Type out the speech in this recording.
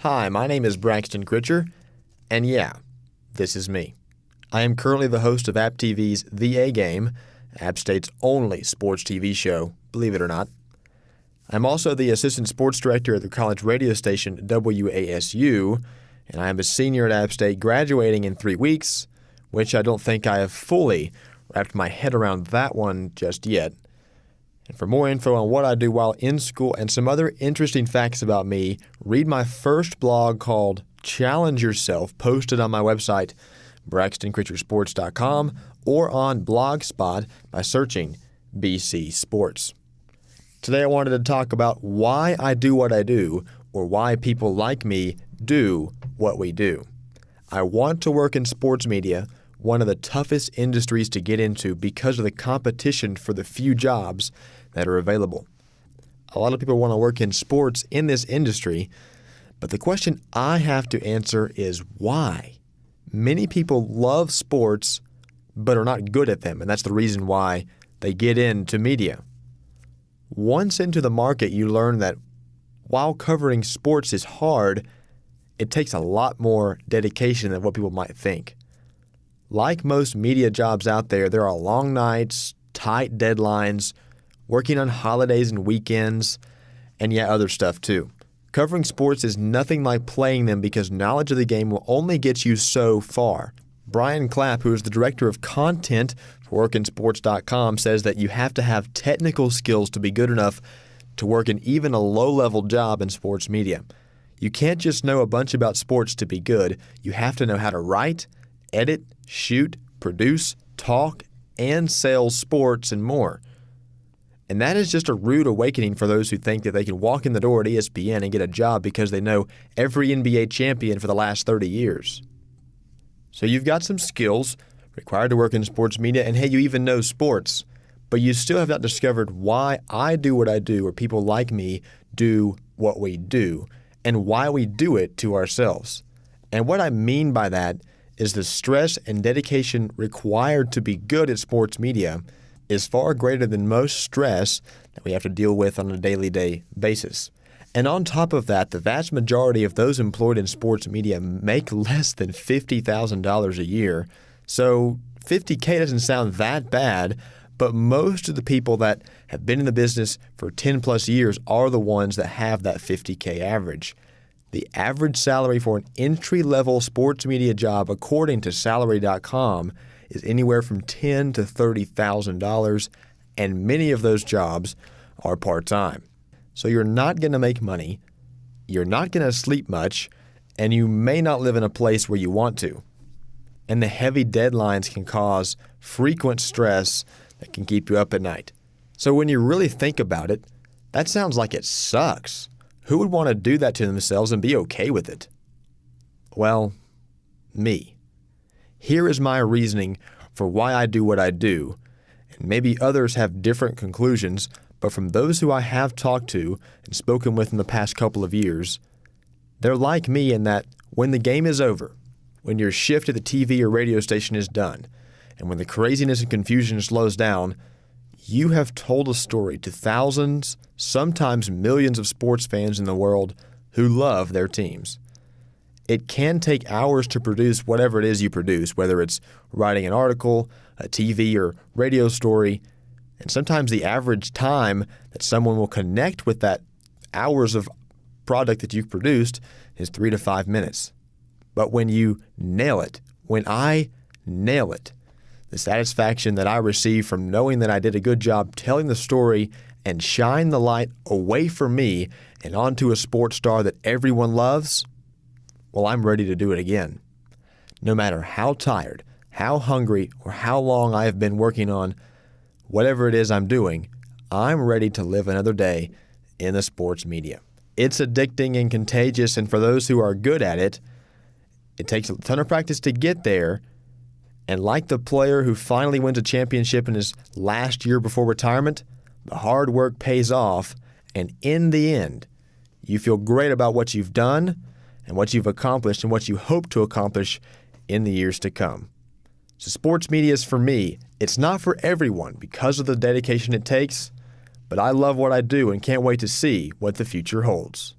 Hi, my name is Braxton Critcher, and yeah, this is me. I am currently the host of App TV's The A-Game, App State's only sports TV show, believe it or not. I'm also the assistant sports director at the college radio station WASU, and I am a senior at App State graduating in 3 weeks, which I don't think I have fully wrapped my head around that one just yet. And for more info on what I do while in school and some other interesting facts about me, read my first blog called Challenge Yourself, posted on my website, BraxtonCritcherSports.com, or on Blogspot by searching BC Sports. Today I wanted to talk about why I do what I do, or why people like me do what we do. I want to work in sports media, one of the toughest industries to get into because of the competition for the few jobs that are available. A lot of people want to work in sports in this industry, but the question I have to answer is why? Many people love sports but are not good at them, and that's the reason why they get into media. Once into the market, you learn that while covering sports is hard, it takes a lot more dedication than what people might think. Like most media jobs out there, there are long nights, tight deadlines, working on holidays and weekends, and other stuff too. Covering sports is nothing like playing them because knowledge of the game will only get you so far. Brian Clapp, who is the director of content for WorkinSports.com, says that you have to have technical skills to be good enough to work in even a low-level job in sports media. You can't just know a bunch about sports to be good. You have to know how to write, edit, shoot, produce, talk, and sell sports and more. And that is just a rude awakening for those who think that they can walk in the door at ESPN and get a job because they know every NBA champion for the last 30 years. So you've got some skills required to work in sports media, and hey, you even know sports, but you still have not discovered why I do what I do, or people like me do what we do, and why we do it to ourselves. And what I mean by that is the stress and dedication required to be good at sports media is far greater than most stress that we have to deal with on a daily basis. And on top of that, the vast majority of those employed in sports media make less than $50,000 a year. So $50K doesn't sound that bad, but most of the people that have been in the business for 10 plus years are the ones that have that $50K average. The average salary for an entry-level sports media job, according to Salary.com, is anywhere from $10,000 to $30,000, and many of those jobs are part-time. So you're not going to make money, you're not going to sleep much, and you may not live in a place where you want to. And the heavy deadlines can cause frequent stress that can keep you up at night. So when you really think about it, that sounds like it sucks. Who would want to do that to themselves and be okay with it? Well, me. Here is my reasoning for why I do what I do, and maybe others have different conclusions, but from those who I have talked to and spoken with in the past couple of years, they're like me in that when the game is over, when your shift at the TV or radio station is done, and when the craziness and confusion slows down, you have told a story to thousands, sometimes millions of sports fans in the world who love their teams. It can take hours to produce whatever it is you produce, whether it's writing an article, a TV or radio story, and sometimes the average time that someone will connect with that hours of product that you've produced is 3 to 5 minutes. But when you nail it, when I nail it, the satisfaction that I receive from knowing that I did a good job telling the story and shine the light away from me and onto a sports star that everyone loves, well, I'm ready to do it again. No matter how tired, how hungry, or how long I have been working on whatever it is I'm doing, I'm ready to live another day in the sports media. It's addicting and contagious, and for those who are good at it, it takes a ton of practice to get there. And like the player who finally wins a championship in his last year before retirement, the hard work pays off, and in the end, you feel great about what you've done and what you've accomplished and what you hope to accomplish in the years to come. So sports media is for me. It's not for everyone because of the dedication it takes, but I love what I do and can't wait to see what the future holds.